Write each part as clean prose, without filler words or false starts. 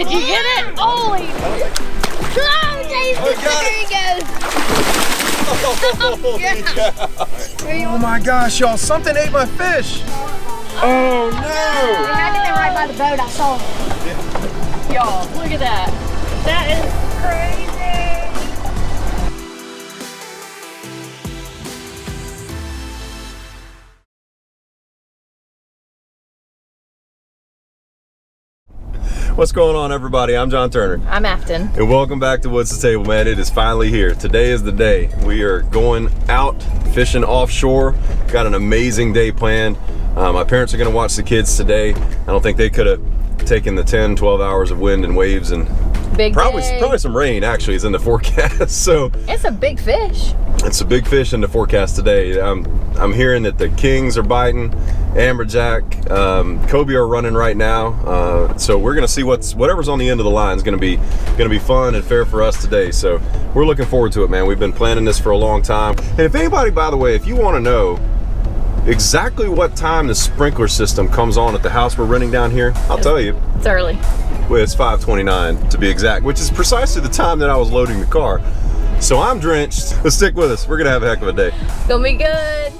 Did you get it? Holy! Oh, Jason! There he goes. Oh my gosh, y'all! Something ate my fish. Oh no! They had it right by the boat. I saw them. Y'all, look at that. That is crazy. What's going on, everybody? I'm John Turner. I'm Aften. And welcome back to What's the Table, man. It is finally here. Today is the day. We are going out fishing offshore. Got an amazing day planned. My parents are going to watch the kids today. I don't think they could have taken the 10, 12 hours of wind and waves and probably some rain actually is in the forecast. So it's a big fish. It's a big fish in the forecast today. I'm hearing that the kings are biting, Amberjack, Cobia are running right now. So we're gonna see whatever's on the end of the line is gonna be fun and fair for us today. So we're looking forward to it, man. We've been planning this for a long time. And if anybody, by the way, if you want to know exactly what time the sprinkler system comes on at the house we're renting down here, I'll tell you. It's early. Well, it's 5:29 to be exact, which is precisely the time that I was loading the car. So I'm drenched. Let's stick with us. We're gonna have a heck of a day. It's gonna be good.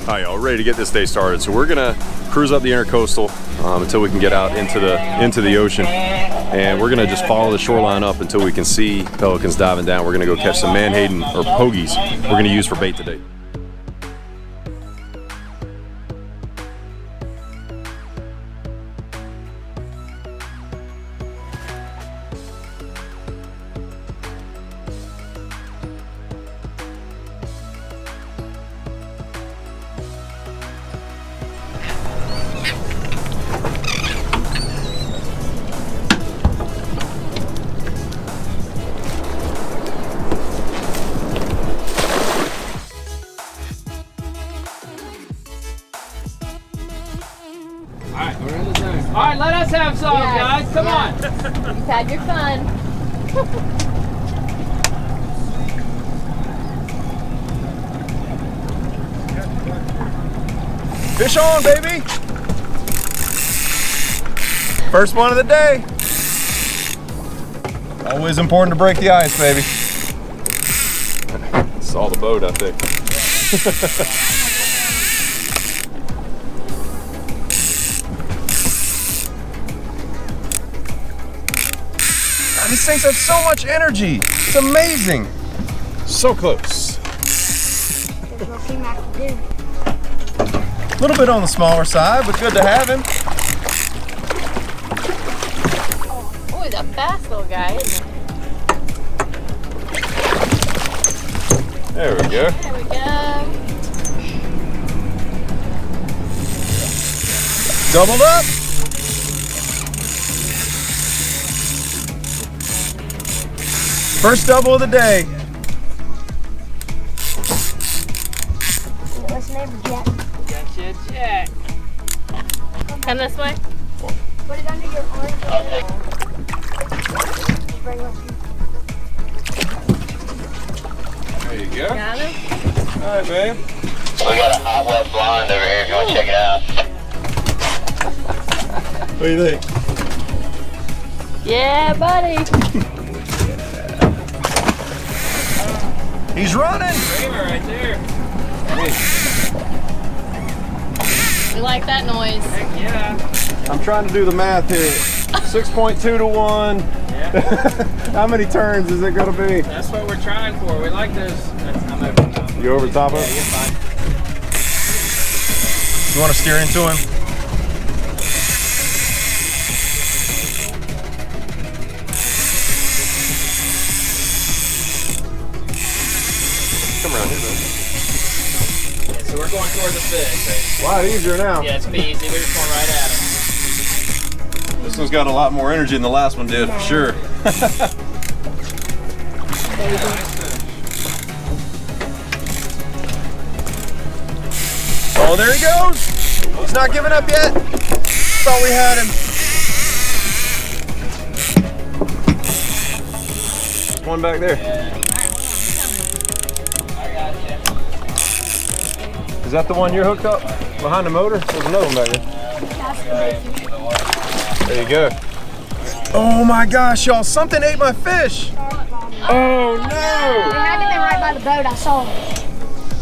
All right, y'all, ready to get this day started. So we're gonna cruise up the intercoastal until we can get out into the ocean, and we're gonna just follow the shoreline up until we can see pelicans diving down. We're gonna go catch some menhaden or pogies we're gonna use for bait today. All right, let us have some, guys. Come on. You've had your fun. Fish on, baby! First one of the day. Always important to break the ice, baby. Saw the boat, I think. These things have so much energy. It's amazing. So close. A little bit on the smaller side, but good to have him. Oh, he's a fast little guy, isn't he? There we go. There we go. Doubled up. First double of the day. What's the name of Jack? Gotcha, Jack. Come this way. Put it under your arm. There you go. Got him? All right, babe. We got a hot wet blonde over here if you want to check it out. What do you think? Yeah, buddy. He's running. Kramer right there. We like that noise. Heck yeah. I'm trying to do the math here. 6.2 to 1. Yeah. How many turns is it going to be? That's what we're trying for. We like those. I'm over the top. You over top of Yeah, it? you're fine. You want to steer into him? Come around here, man. Yeah, so we're going toward the fish. A lot easier now. Yeah, it's easy. We're just going right at him. This one's got a lot more energy than the last one did, for sure. Oh, there he goes. He's not giving up yet. Thought we had him. one back there. Is that the one you're hooked up behind the motor? There's another one back there. There you go. Oh my gosh, y'all, something ate my fish. Oh no! It had to be right by the boat. I saw it.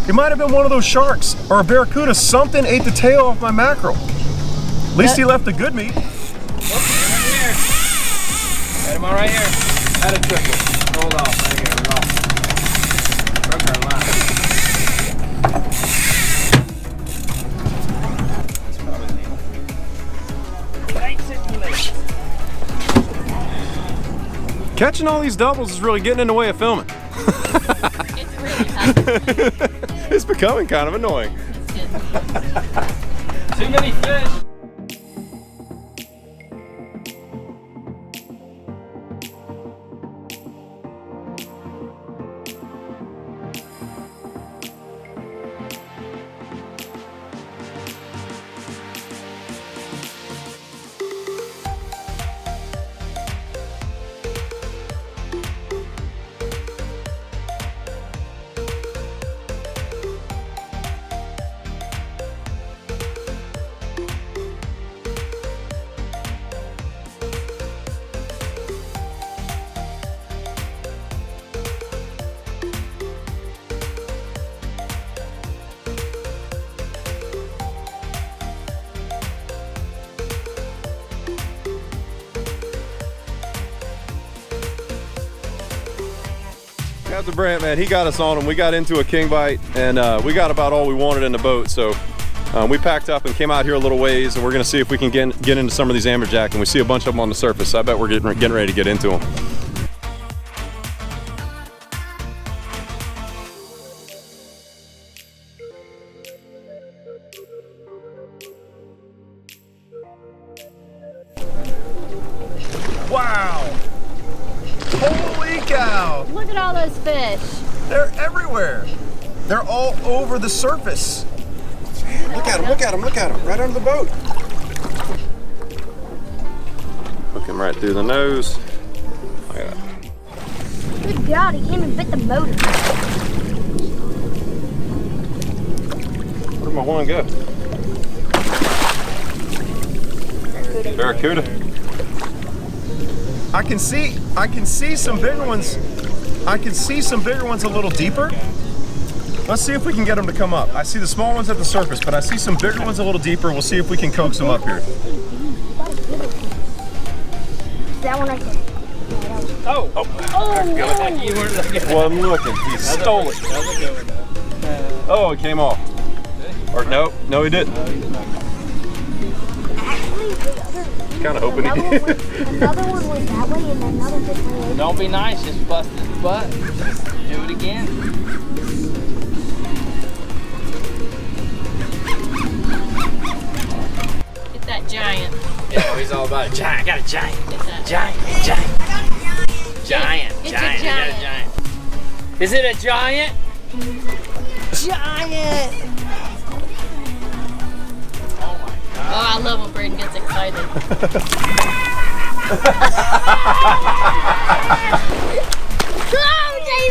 It might have been one of those sharks or a barracuda. Something ate the tail off my mackerel. At least he left the good meat. Right here. Got him all right here. Had a triple. Rolled off right here. We're off. Broke our line. That's probably neat. Thanks, Catching all these doubles is really getting in the way of filming. It's really tough. It's becoming kind of annoying. Too many fish. Captain Brant, man, he got us on him. We got into a king bite, and we got about all we wanted in the boat. So we packed up and came out here a little ways, and we're gonna see if we can get into some of these amberjack. And we see a bunch of them on the surface. So I bet we're getting ready to get into them. Wow! Holy cow! Look at all those fish. They're everywhere. They're all over the surface. Look at them, look at them, look at them. Right under the boat. Hook him right through the nose. Look at that. Good God, he came and bit the motor. Where'd my one go? Barracuda. I can see some bigger ones. I can see some bigger ones a little deeper. Let's see if we can get them to come up. I see the small ones at the surface, but I see some bigger ones a little deeper. We'll see if we can coax them up here. That one right there. Oh! You weren't looking. Wasn't looking. He stole it. Oh, it came off. Or no, he didn't. Kind of hoping he did. Another one went that way and another this way. Don't be nice, just bust his butt. Do it again. Get that giant. Yeah, he's all about a giant. Got a giant. Get that Giant. Get your You got a giant. Is it a giant? giant. Oh, I love when Brayden gets excited.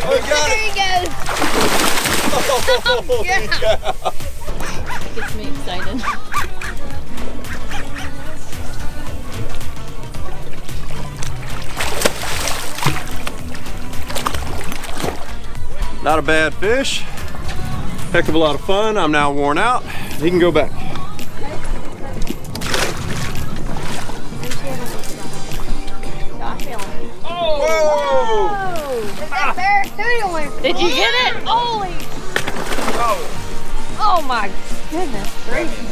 Oh, Jason, there he goes. It gets me excited. Not a bad fish. Heck of a lot of fun. I'm now worn out. He can go back. Did you get it? Holy! Oh my goodness gracious!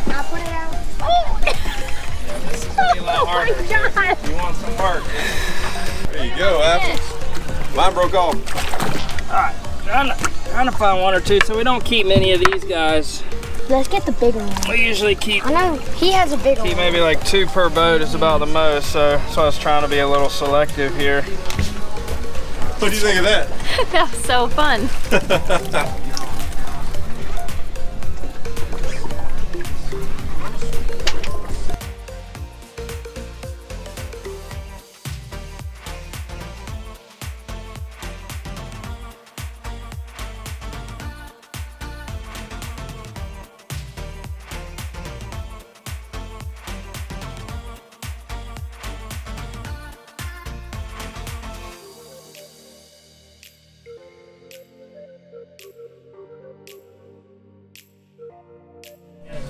I'll put it out. Oh! This is gonna be a lot harder. Oh my God! You want some work? There you go, Aften. Mine broke off. Alright, trying to find one or two so we don't keep many of these guys. Let's get the bigger one. We usually keep I know, he has a bigger one. maybe like 2 per boat is about the most, so that's why I was trying to be a little selective here. What do you think of that? That was so fun.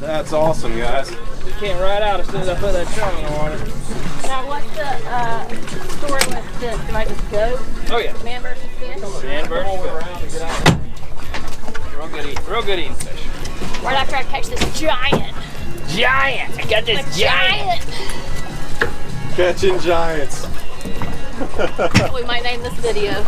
That's awesome, guys. You can't ride out as soon as I put that chum in the water. Now, what's the story with this? Do I just go? Oh yeah. Man versus fish? Man versus fish. Real good eating fish. Right after I catch this giant. Giant! I got this giant! Catching giants. We might name this video.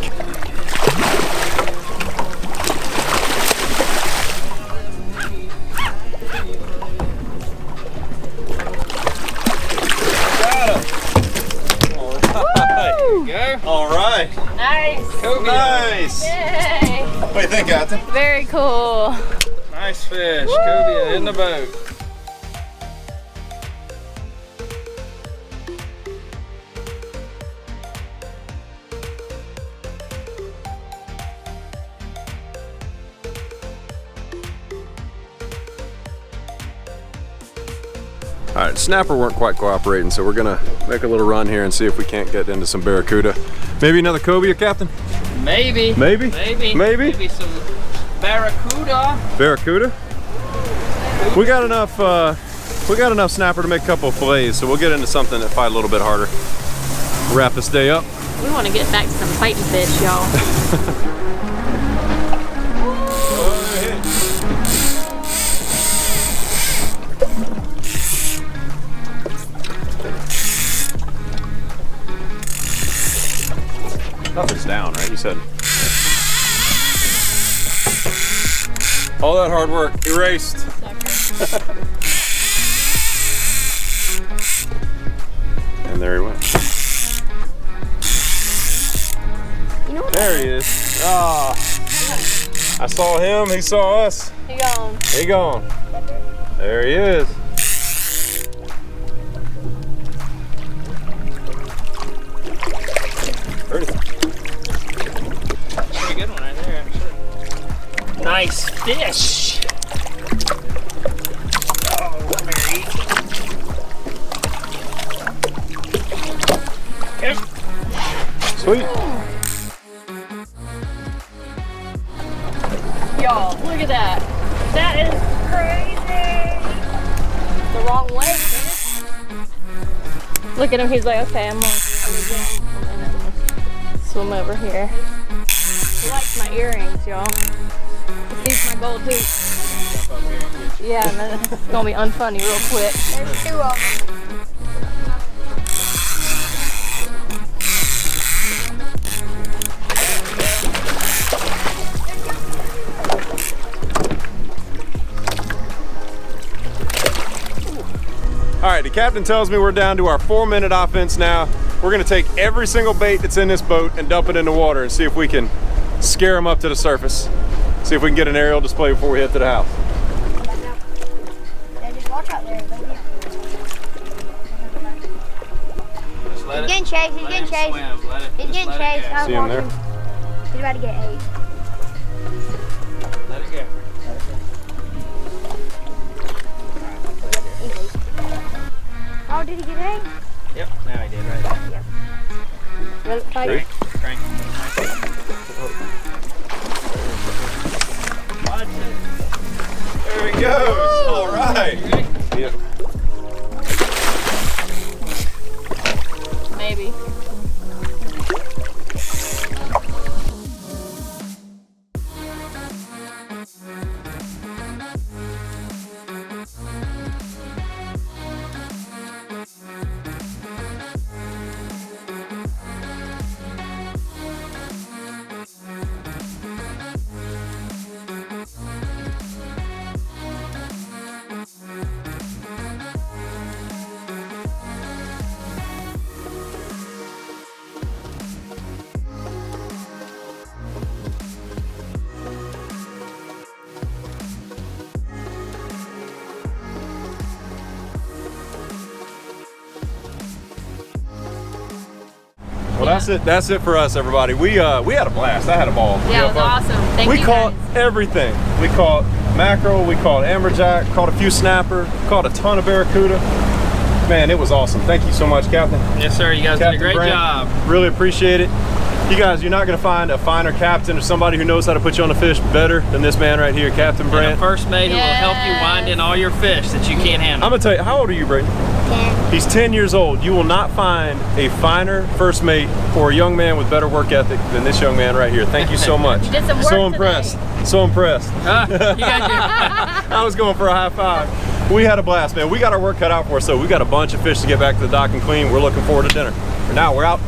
Go. All right. Nice. Cobia. Nice. Yay. What do you think, Captain? Very cool. Nice fish. Cobia in the boat. All right, snapper weren't quite cooperating, so we're gonna make a little run here and see if we can't get into some barracuda. Maybe another cobia, Captain? Maybe. Maybe? Maybe. Maybe? Maybe some barracuda. Barracuda? We got enough snapper to make a couple of fillets, so we'll get into something that fight a little bit harder. Wrap this day up. We want to get back to some fighting fish, y'all. Nothing's down, right? You said. All that hard work erased. And there he went. You know what? There he is. Ah, I saw him. He saw us. He gone. He gone. There he is. Pretty good one right there, actually. Nice fish. Oh, Mary. Yep. Sweet. Y'all, look at that. That is crazy. The wrong way, man. Look at him. He's like, okay, I'm gonna swim over here. He likes my earrings, y'all. He sees my gold hoop. Yeah, man, it's gonna be unfunny real quick. There's 2 of them. All right, the captain tells me we're down to our 4-minute offense now. We're gonna take every single bait that's in this boat and dump it in the water and see if we can scare them up to the surface. See if we can get an aerial display before we head to the house. Yeah, just watch out there. Just let He's getting chased. He's getting chased. He's getting chased. I See him was there? watching. He's about to get 8. Let it go. Oh, did he get 8? Yep, now he did right there. Well, Crank, crank. Watch it. There he goes. All right. Yep. Maybe. Well, that's it for us, everybody. We had a blast. I had a ball. Yeah, it was awesome. Thank We you caught guys. everything. We caught mackerel, we caught amberjack, caught a few snapper, caught a ton of barracuda. Man, it was awesome. Thank you so much, Captain. Yes, sir. You guys did a Captain great Brant, job. Really appreciate it. You guys, you're not gonna find a finer captain or somebody who knows how to put you on a fish better than this man right here, Captain Brant. And a first mate who will help you wind in all your fish that you can't handle. I'm gonna tell you, how old are you, Brayden? 10. He's 10 years old. You will not find a finer first mate or a young man with better work ethic than this young man right here. Thank you so much. You did some work So impressed. today. So impressed. You got your I was going for a high five. We had a blast, man. We got our work cut out for us, so we got a bunch of fish to get back to the dock and clean. We're looking forward to dinner. For now, we're out.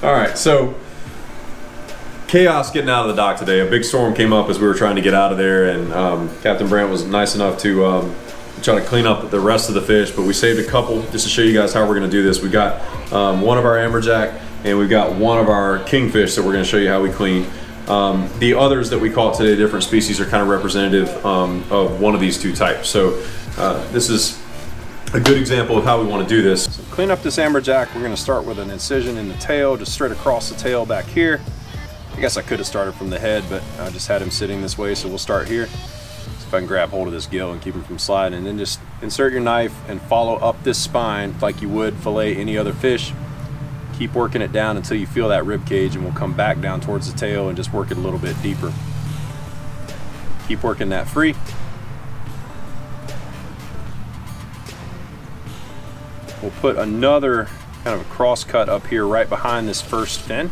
All right, so chaos getting out of the dock today. A big storm came up as we were trying to get out of there, and Captain Brant was nice enough to try to clean up the rest of the fish, but we saved a couple just to show you guys how we're gonna do this. We got one of our Amberjack, and we've got one of our Kingfish that we're gonna show you how we clean. The others that we caught today, different species, are kind of representative of one of these two types. So this is a good example of how we want to do this. So clean up this Amberjack. We're going to start with an incision in the tail, just straight across the tail back here. I guess I could have started from the head, but I just had him sitting this way, so we'll start here. So if I can grab hold of this gill and keep him from sliding, and then just insert your knife and follow up this spine like you would fillet any other fish. Keep working it down until you feel that rib cage, and we'll come back down towards the tail and just work it a little bit deeper. Keep working that free. We'll put another kind of a cross cut up here right behind this first fin.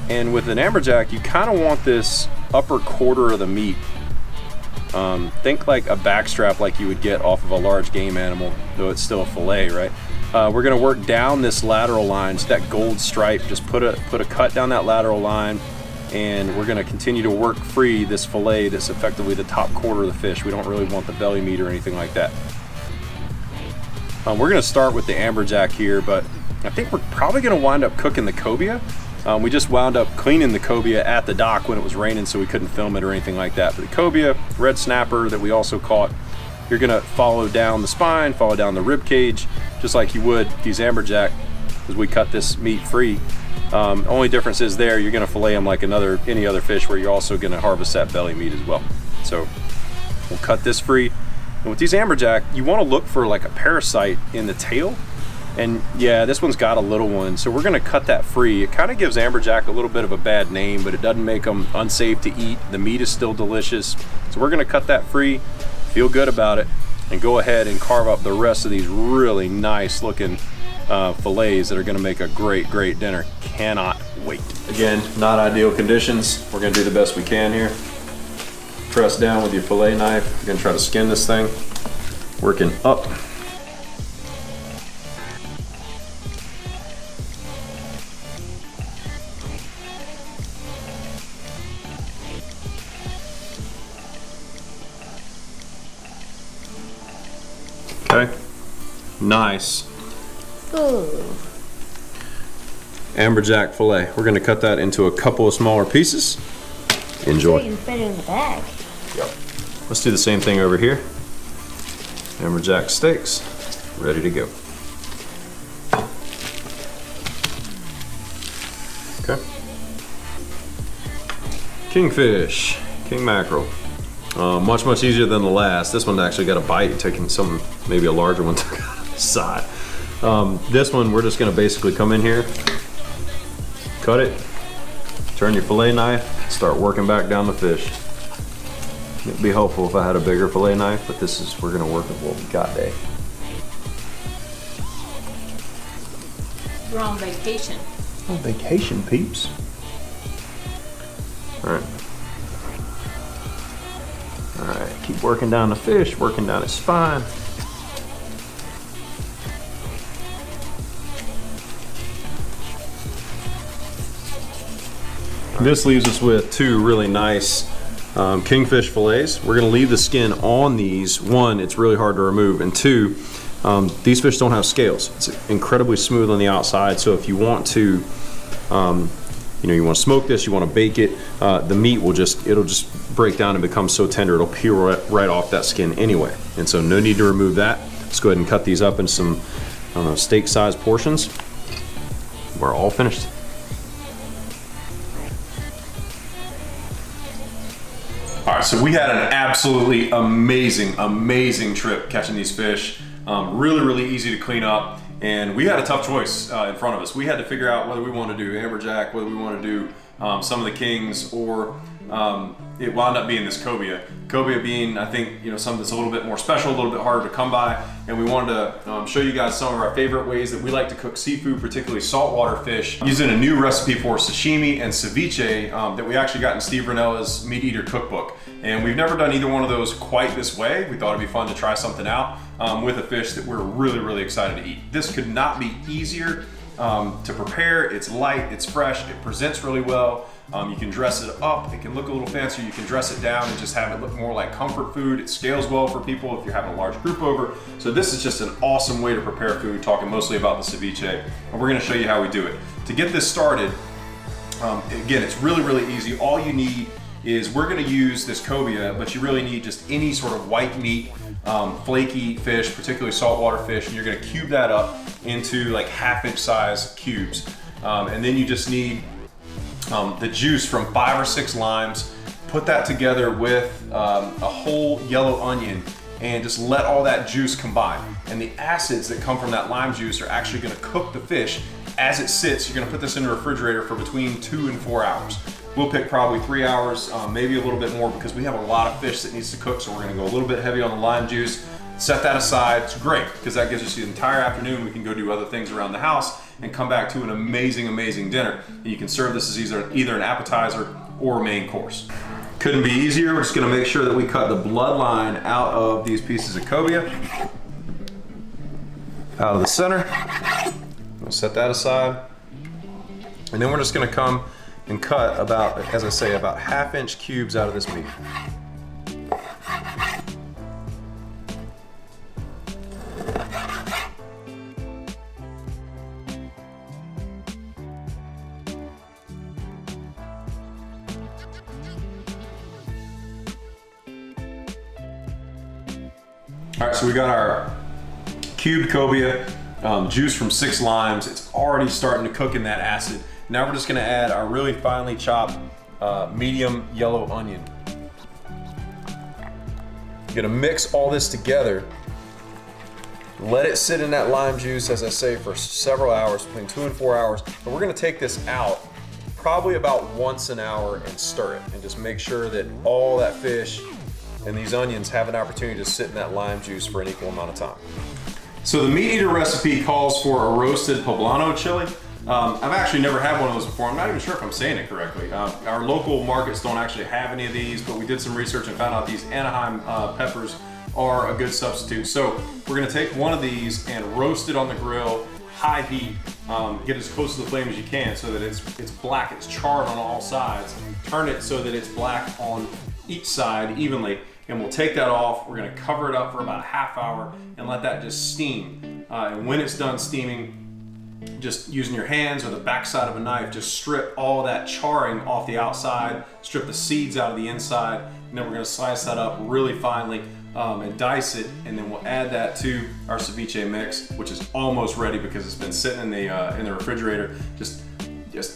And with an Amberjack, you kind of want this upper quarter of the meat. Think like a backstrap like you would get off of a large game animal, though it's still a fillet, right? We're gonna work down this lateral line, so that gold stripe, just put a cut down that lateral line, and we're gonna continue to work free this fillet that's effectively the top quarter of the fish. We don't really want the belly meat or anything like that. We're gonna start with the Amberjack here, but I think we're probably gonna wind up cooking the Cobia. We just wound up cleaning the Cobia at the dock when it was raining, so we couldn't film it or anything like that. But the Cobia, red snapper that we also caught, you're gonna follow down the spine, follow down the rib cage, just like you would these Amberjack, as we cut this meat free. Only difference is there, you're gonna fillet them like any other fish, where you're also gonna harvest that belly meat as well. So we'll cut this free. And with these Amberjack, you wanna look for like a parasite in the tail. And yeah, this one's got a little one, so we're gonna cut that free. It kind of gives Amberjack a little bit of a bad name, but it doesn't make them unsafe to eat. The meat is still delicious. So we're gonna cut that free, feel good about it, and go ahead and carve up the rest of these really nice looking fillets that are gonna make a great, great dinner. Cannot wait. Again, not ideal conditions. We're gonna do the best we can here. Press down with your fillet knife. You're gonna try to skin this thing, working up. Okay, nice. Ooh. Amberjack fillet. We're gonna cut that into a couple of smaller pieces. Enjoy. You can fit it in the bag. Yep. Let's do the same thing over here. Amberjack steaks, ready to go. Okay. Kingfish, king mackerel. Much easier than the last. This one actually got a bite, taking some, maybe a larger one took out of the side. This one, we're just gonna basically come in here, cut it, turn your fillet knife, start working back down the fish. It'd be helpful if I had a bigger fillet knife, but we're gonna work with what we got today. We're on vacation. On vacation, peeps. All right. All right, keep working down the fish, working down his spine. This leaves us with two really nice kingfish fillets. We're gonna leave the skin on these. One, it's really hard to remove, and two, these fish don't have scales. It's incredibly smooth on the outside, so if you want to, you want to smoke this, you want to bake it, the meat will it'll just break down and become so tender, it'll peel right off that skin anyway. And so no need to remove that. Let's go ahead and cut these up in some, I don't know, steak-sized portions. We're all finished. All right, so we had an absolutely amazing trip catching these fish. Really easy to clean up. And we had a tough choice in front of us. We had to figure out whether we want to do Amberjack, whether we want to do some of the Kings, or it wound up being this Cobia. Cobia being, I think, something that's a little bit more special, a little bit harder to come by. And we wanted to show you guys some of our favorite ways that we like to cook seafood, particularly saltwater fish, using a new recipe for sashimi and ceviche that we actually got in Steve Rinella's MeatEater cookbook. And we've never done either one of those quite this way. We thought it'd be fun to try something out with a fish that we're really, really excited to eat. This could not be easier to prepare. It's light, it's fresh, it presents really well. You can dress it up, it can look a little fancier. You can dress it down and just have it look more like comfort food. It scales well for people if you're having a large group over. So this is just an awesome way to prepare food, talking mostly about the ceviche. And we're gonna show you how we do it. To get this started, again, it's really, really easy. All you need is, we're gonna use this Cobia, but you really need just any sort of white meat, flaky fish, particularly saltwater fish, and you're gonna cube that up into like 1/2 inch size cubes. And then you just need the juice from 5 or 6 limes. Put that together with a whole yellow onion and just let all that juice combine. And the acids that come from that lime juice are actually gonna cook the fish as it sits. You're gonna put this in the refrigerator for between 2 and 4 hours. We'll pick probably 3 hours, maybe a little bit more, because we have a lot of fish that needs to cook, so we're gonna go a little bit heavy on the lime juice. Set that aside. It's great, because that gives us the entire afternoon. We can go do other things around the house and come back to an amazing, amazing dinner. And you can serve this as either an appetizer or a main course. Couldn't be easier. We're just gonna make sure that we cut the bloodline out of these pieces of Cobia. Out of the center. We'll set that aside. And then we're just gonna come and cut about, as I say, about 1/2 inch cubes out of this meat. All right, so we got our cubed Cobia, juice from 6 limes. It's already starting to cook in that acid. Now we're just gonna add our really finely chopped medium yellow onion. You're gonna mix all this together. Let it sit in that lime juice, as I say, for several hours, between 2 and 4 hours. And we're gonna take this out probably about once an hour and stir it, and just make sure that all that fish and these onions have an opportunity to sit in that lime juice for an equal amount of time. So the MeatEater recipe calls for a roasted poblano chili. I've actually never had one of those before. I'm not even sure if I'm saying it correctly. Our local markets don't actually have any of these, but we did some research and found out these Anaheim peppers are a good substitute. So we're gonna take one of these and roast it on the grill, high heat, get as close to the flame as you can so that it's black, it's charred on all sides. Turn it so that it's black on each side evenly, and we'll take that off. We're gonna cover it up for about a 1/2 hour and let that just steam. And when it's done steaming, just using your hands or the backside of a knife, just strip all that charring off the outside, strip the seeds out of the inside, and then we're gonna slice that up really finely and dice it, and then we'll add that to our ceviche mix, which is almost ready because it's been sitting in the refrigerator, just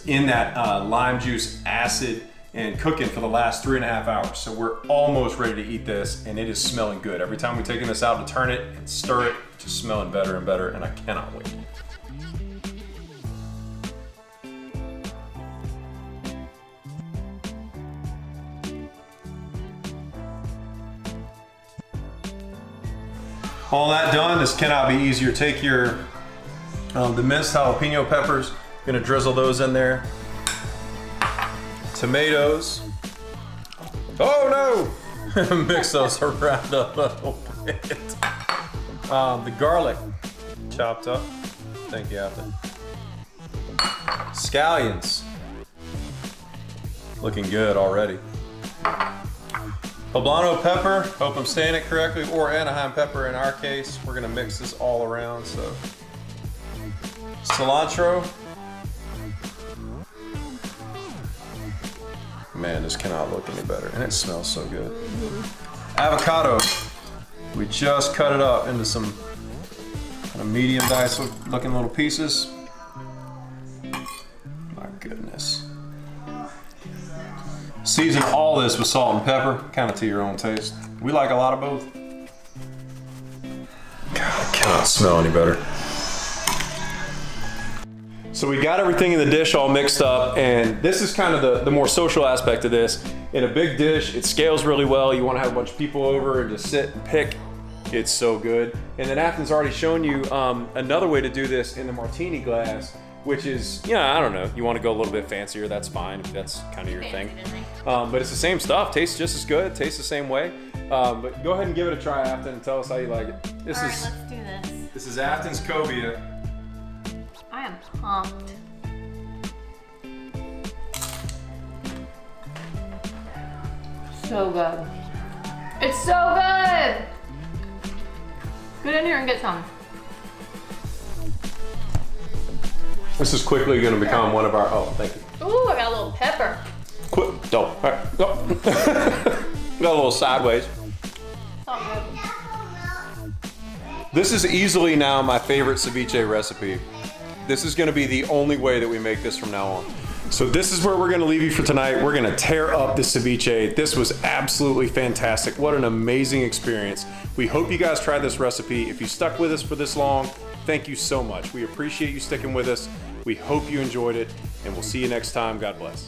in that lime juice acid and cooking for the last 3.5 hours. So we're almost ready to eat this, and it is smelling good. Every time we're taking this out to turn it and stir it, it's just smelling better and better, and I cannot wait. All that done, this cannot be easier. Take your the minced jalapeno peppers, gonna drizzle those in there. Tomatoes. Oh no! Mix those around a little bit. The garlic, chopped up. Thank you, Aften. Scallions. Looking good already. Poblano pepper, hope I'm saying it correctly, or Anaheim pepper in our case. We're gonna mix this all around, so. Cilantro. Man, this cannot look any better, and it smells so good. Avocado. We just cut it up into some kind of medium dice looking little pieces. My goodness. Season all this with salt and pepper, kind of to your own taste. We like a lot of both. God, I cannot smell any better. So we got everything in the dish all mixed up, and this is kind of the more social aspect of this. In a big dish, it scales really well. You want to have a bunch of people over and just sit and pick. It's so good. And then Aften's already shown you another way to do this in the martini glass, which is, I don't know, you want to go a little bit fancier, that's fine, if that's kind of your thing. But it's the same stuff, tastes just as good, tastes the same way. But go ahead and give it a try, Aften, and tell us how you like it. All right, let's do this. This is Aften's Cobia. I am pumped. So good. It's so good! Get in here and get some. This is quickly going to become one of our, oh, thank you. Ooh, I got a little pepper. Quick, don't, all right, go. Got a little sideways. It's all good. This is easily now my favorite ceviche recipe. This is going to be the only way that we make this from now on. So this is where we're going to leave you for tonight. We're going to tear up the ceviche. This was absolutely fantastic. What an amazing experience. We hope you guys tried this recipe. If you stuck with us for this long, thank you so much. We appreciate you sticking with us. We hope you enjoyed it, and we'll see you next time. God bless.